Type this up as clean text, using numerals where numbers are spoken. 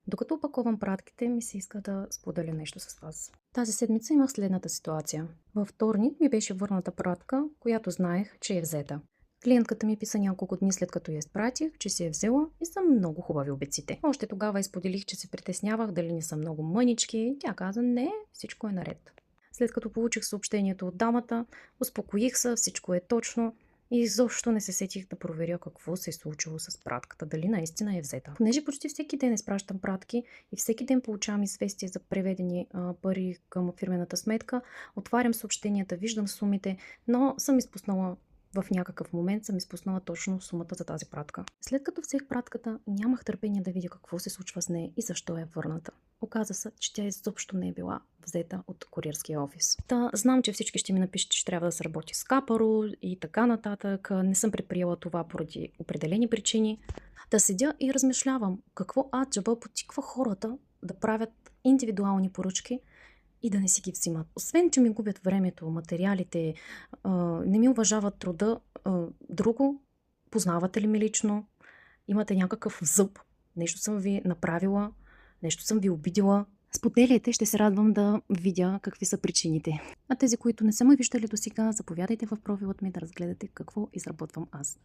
Докато опаковам пратките, ми се иска да споделя нещо с вас. Тази седмица имах следната ситуация. Във вторник ми беше върната пратка, която знаех, че е взета. Клиентката ми писа няколко дни след като я изпратих, че си е взела и са много хубави обеците. Още тогава изподелих, че се притеснявах дали не са много мънички. Тя каза: не, всичко е наред. След като получих съобщението от дамата, успокоих се, всичко е точно и изобщо не се сетих да проверя какво се е случило с пратката, дали наистина е взета. Понеже почти всеки ден изпращам пратки и всеки ден получавам известия за преведени пари към фирмената сметка, отварям съобщенията, виждам сумите, но съм изпуснала в някакъв момент съм изпуснала точно сумата за тази пратка. След като взех пратката, нямах търпение да видя какво се случва с нея и защо е върната. Оказа се, че тя изобщо не е била взета от куриерския офис. Знам, че всички ще ми напишат, че трябва да се работи с капаро и така нататък. Не съм предприела това поради определени причини. Да седя и размишлявам какво аджаба потиква хората да правят индивидуални поръчки и да не си ги взимат. Освен, че ми губят времето, материалите, не ми уважават труда, друго, познавате ли ми лично, имате някакъв зъб, нещо съм ви направила, нещо съм ви обидила. Споделяйте, ще се радвам да видя какви са причините. А тези, които не са ме виждали досега, заповядайте в профилът ми да разгледате какво изработвам аз.